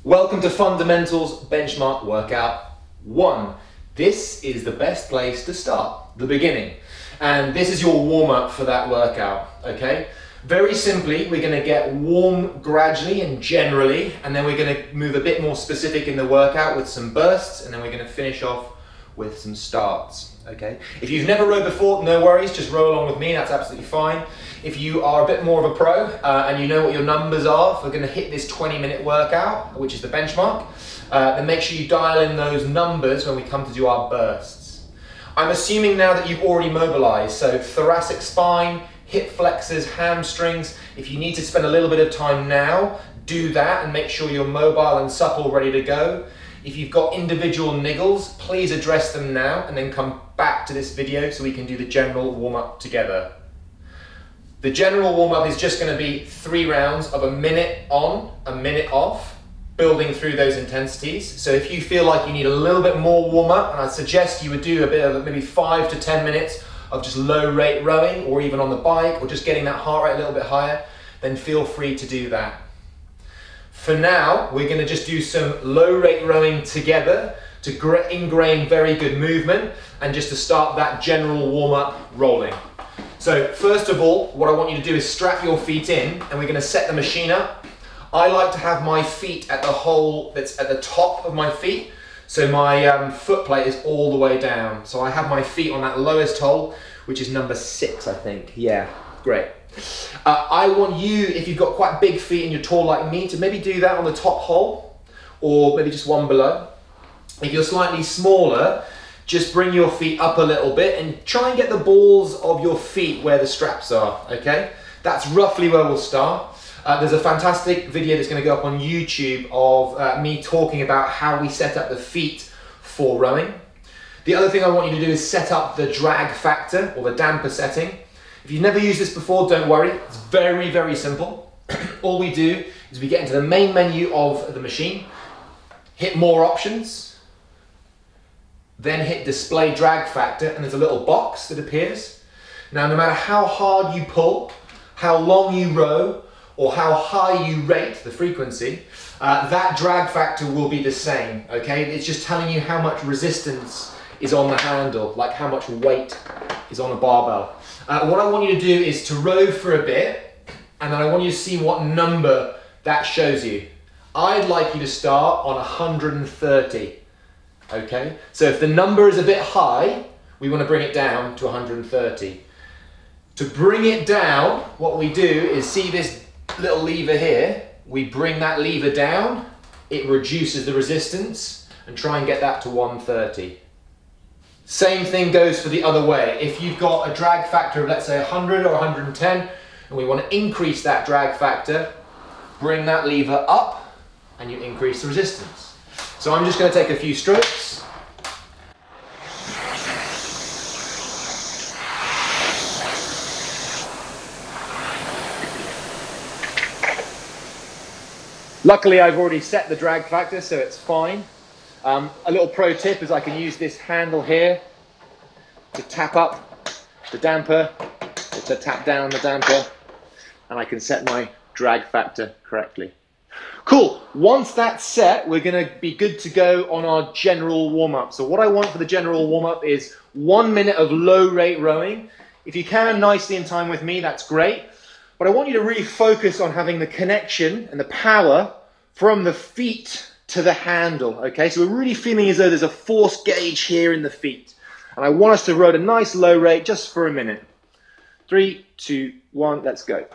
Welcome to Fundamentals Benchmark Workout 1. This is the best place to start, the beginning. And this is your warm-up for that workout, okay? Very simply, we're going to get warm gradually and generally, and then we're going to move a bit more specific in the workout with some bursts, and then we're going to finish off with some starts, okay? If you've never rowed before, no worries, just row along with me, that's absolutely fine. If you are a bit more of a pro and you know what your numbers are, if we're going to hit this 20-minute workout, which is the benchmark, then make sure you dial in those numbers when we come to do our bursts. I'm assuming now that you've already mobilized, so thoracic spine, hip flexors, hamstrings. If you need to spend a little bit of time now, do that and make sure you're mobile and supple, ready to go. If you've got individual niggles, please address them now and then come back to this video so we can do the general warm-up together. The general warm-up is just going to be 3 rounds of a minute on, a minute off, building through those intensities. So if you feel like you need a little bit more warm-up, and I suggest you would do a bit of maybe 5 to 10 minutes of just low rate rowing, or even on the bike, or just getting that heart rate a little bit higher, then feel free to do that. For now, we're going to just do some low rate rowing together to ingrain very good movement and just to start that general warm-up rolling. So first of all, what I want you to do is strap your feet in, and we're going to set the machine up. I like to have my feet at the hole that's at the top of my feet, so my foot plate is all the way down. So I have my feet on that lowest hole, which is number 6, I think. Yeah, great. I want you, if you've got quite big feet and you're tall like me, to maybe do that on the top hole, or maybe just one below. If you're slightly smaller, just bring your feet up a little bit and try and get the balls of your feet where the straps are, okay? That's roughly where we'll start. There's a fantastic video that's going to go up on YouTube of me talking about how we set up the feet for rowing. The other thing I want you to do is set up the drag factor or the damper setting. If you've never used this before, don't worry. It's very, very simple. All we do is we get into the main menu of the machine, hit more options, then hit display drag factor, and there's a little box that appears. Now, no matter how hard you pull, how long you row, or how high you rate the frequency, that drag factor will be the same, okay? It's just telling you how much resistance is on the handle, like how much weight is on the barbell. What I want you to do is to row for a bit, and then I want you to see what number that shows you. I'd like you to start on 130. Okay, so if the number is a bit high, we want to bring it down to 130. To bring it down, what we do is see this little lever here. We bring that lever down, it reduces the resistance, and try and get that to 130. Same thing goes for the other way. If you've got a drag factor of, let's say, 100 or 110, and we want to increase that drag factor, bring that lever up, and you increase the resistance. So I'm just going to take a few strokes. Luckily, I've already set the drag factor, so it's fine. A little pro tip is I can use this handle here to tap up the damper, or to tap down the damper, and I can set my drag factor correctly. Cool, once that's set, we're going to be good to go on our general warm-up. So what I want for the general warm-up is 1 minute of low rate rowing. If you can, nicely in time with me, that's great. But I want you to really focus on having the connection and the power from the feet to the handle, okay? So we're really feeling as though there's a force gauge here in the feet. And I want us to row at a nice low rate just for a minute. 3, 2, 1, let's go.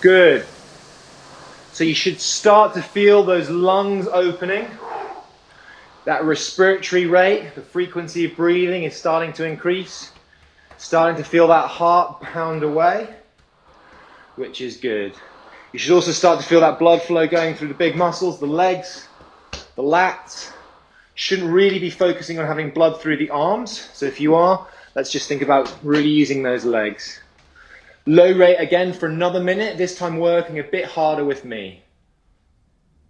Good. So you should start to feel those lungs opening. That respiratory rate, the frequency of breathing is starting to increase. Starting to feel that heart pound away, which is good. You should also start to feel that blood flow going through the big muscles, the legs, the lats. Shouldn't really be focusing on having blood through the arms. So if you are, let's just think about really using those legs. Low rate again for another minute, this time working a bit harder with me.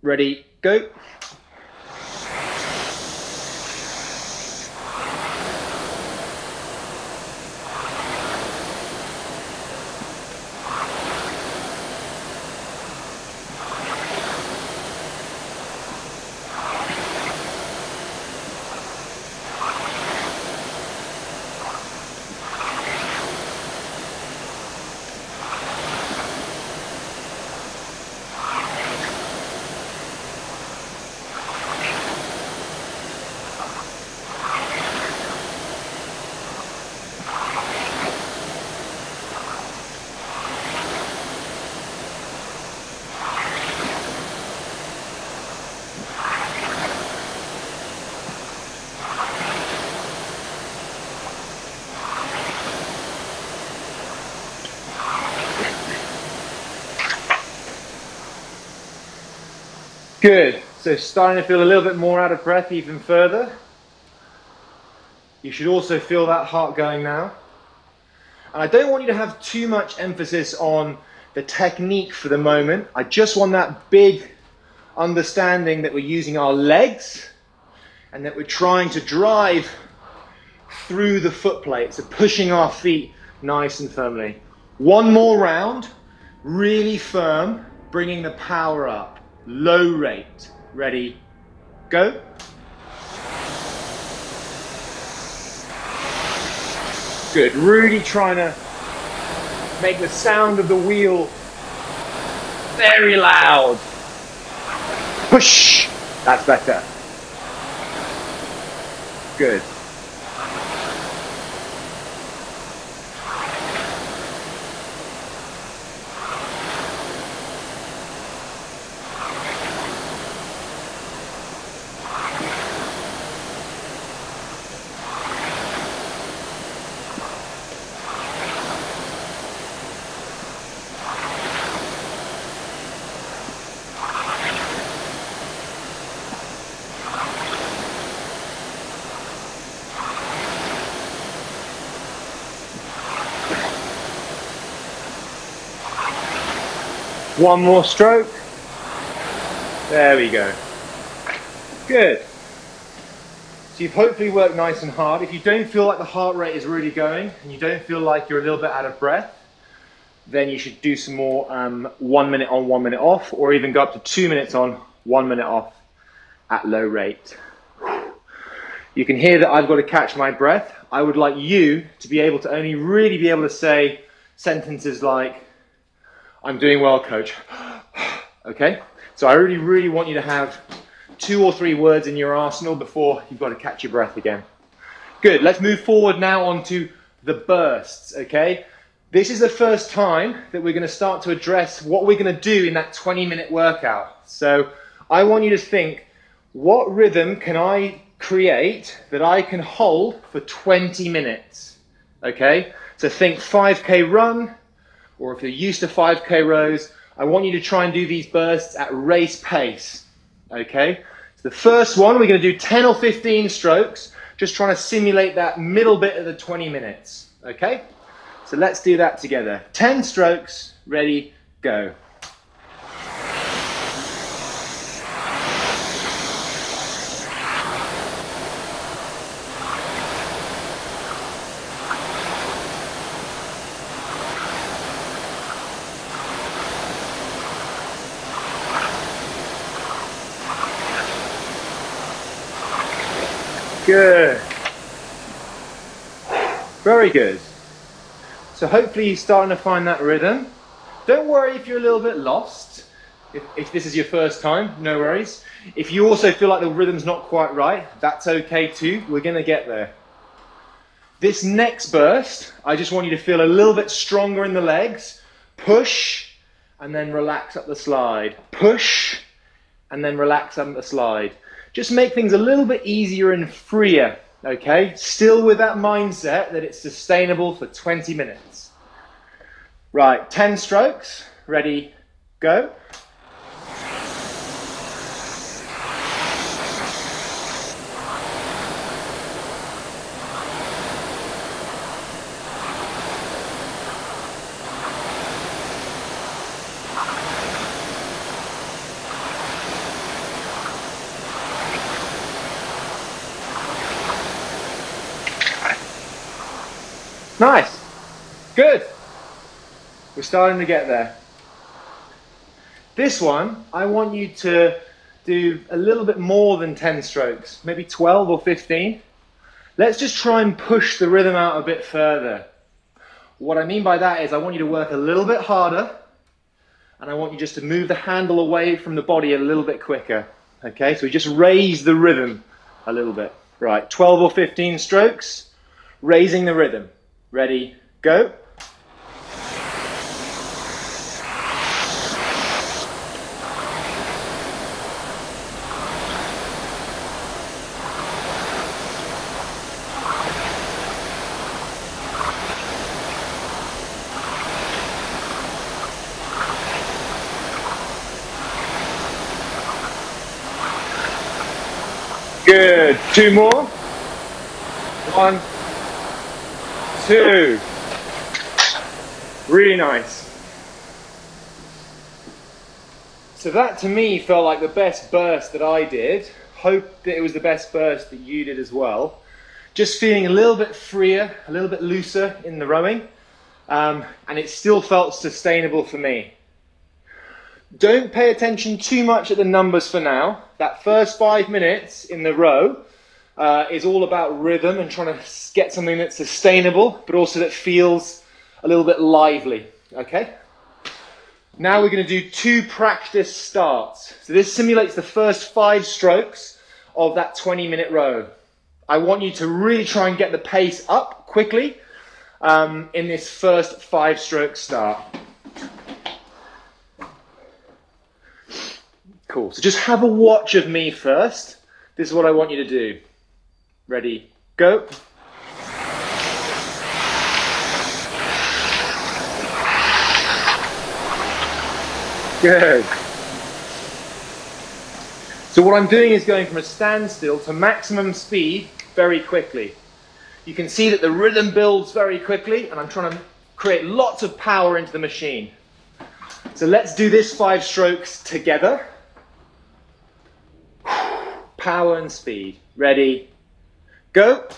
Ready, go. Good. So starting to feel a little bit more out of breath even further. You should also feel that heart going now. And I don't want you to have too much emphasis on the technique for the moment. I just want that big understanding that we're using our legs and that we're trying to drive through the foot plate. So pushing our feet nice and firmly. One more round, really firm, bringing the power up. Low rate. Ready, go. Good, really trying to make the sound of the wheel very loud. Push, that's better. Good. One more stroke. There we go. Good. So you've hopefully worked nice and hard. If you don't feel like the heart rate is really going and you don't feel like you're a little bit out of breath, then you should do some more 1 minute on, 1 minute off, or even go up to 2 minutes on, 1 minute off at low rate. You can hear that I've got to catch my breath. I would like you to be able to only really be able to say sentences like, I'm doing well, coach. Okay? So I really want you to have 2 or 3 words in your arsenal before you've got to catch your breath again. Good. Let's move forward now onto the bursts, okay? This is the first time that we're going to start to address what we're going to do in that 20-minute workout. So I want you to think, what rhythm can I create that I can hold for 20 minutes? Okay? So think 5K run, or if you're used to 5K rows, I want you to try and do these bursts at race pace, okay? So the first one, we're going to do 10 or 15 strokes, just trying to simulate that middle bit of the 20 minutes, okay? So let's do that together. 10 strokes, ready, go. Good. Very good. So hopefully you're starting to find that rhythm. Don't worry if you're a little bit lost. If this is your first time, no worries. If you also feel like the rhythm's not quite right, that's okay too. We're going to get there. This next burst, I just want you to feel a little bit stronger in the legs. Push and then relax up the slide. Push, and then relax up the slide. Just make things a little bit easier and freer, okay? Still with that mindset that it's sustainable for 20 minutes. Right, 10 strokes, ready, go. Nice, good. We're starting to get there. This one, I want you to do a little bit more than 10 strokes, maybe 12 or 15. Let's just try and push the rhythm out a bit further. What I mean by that is I want you to work a little bit harder, and I want you just to move the handle away from the body a little bit quicker. Okay, so we just raise the rhythm a little bit. Right, 12 or 15 strokes, raising the rhythm. Ready, go. Good. 2 more. 1, 2. Really nice. So that to me felt like the best burst that I did. Hope that it was the best burst that you did as well. Just feeling a little bit freer, a little bit looser in the rowing, and it still felt sustainable for me. Don't pay attention too much at the numbers for now. That first 5 minutes in the row is all about rhythm and trying to get something that's sustainable, but also that feels a little bit lively, okay? Now we're going to do 2 practice starts. So this simulates the first 5 strokes of that 20-minute row. I want you to really try and get the pace up quickly in this first 5-stroke start. Cool, so just have a watch of me first. This is what I want you to do. Ready, go. Good. So what I'm doing is going from a standstill to maximum speed very quickly. You can see that the rhythm builds very quickly, and I'm trying to create lots of power into the machine. So let's do this 5 strokes together. Power and speed. Ready, go.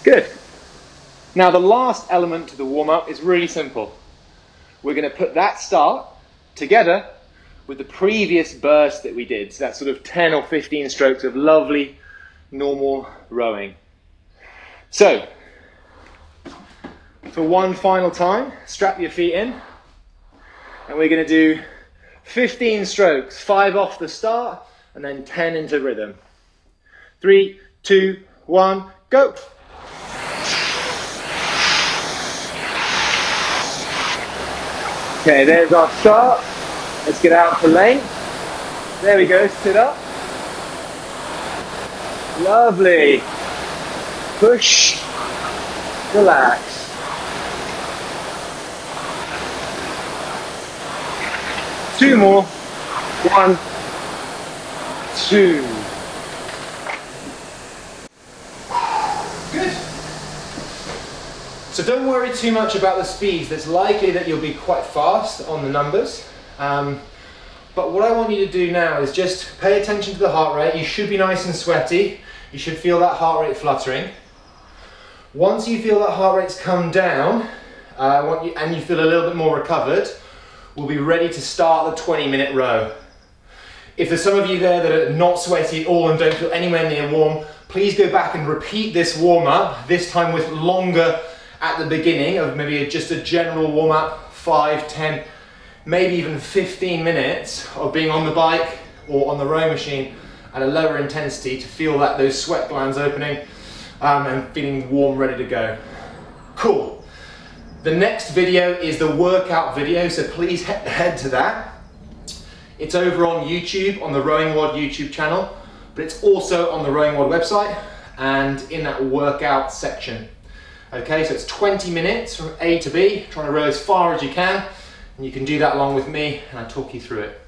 Good. Now the last element to the warm-up is really simple. We're going to put that start together with the previous burst that we did. So that's sort of 10 or 15 strokes of lovely, normal rowing. So, for one final time, strap your feet in, and we're going to do 15 strokes, 5 off the start, and then 10 into rhythm. 3, 2, 1, go! Okay, there's our start. Let's get out to length. There we go, sit up. Lovely. Push, relax. Two more. 1, 2. Good. So don't worry too much about the speeds. It's likely that you'll be quite fast on the numbers. But what I want you to do now is just pay attention to the heart rate. You should be nice and sweaty. You should feel that heart rate fluttering. Once you feel that heart rate's come down, and you feel a little bit more recovered, we'll be ready to start the 20-minute row. If there's some of you there that are not sweaty at all and don't feel anywhere near warm, please go back and repeat this warm-up, this time with longer at the beginning of maybe just a general warm-up, 5, 10, maybe even 15 minutes of being on the bike or on the rowing machine at a lower intensity to feel that those sweat glands opening and feeling warm, ready to go. Cool. The next video is the workout video, so please head to that. It's over on YouTube, on the Rowing Wad YouTube channel, but it's also on the Rowing Wad website and in that workout section. Okay, so it's 20 minutes from A to B, trying to row as far as you can, and you can do that along with me and I'll talk you through it.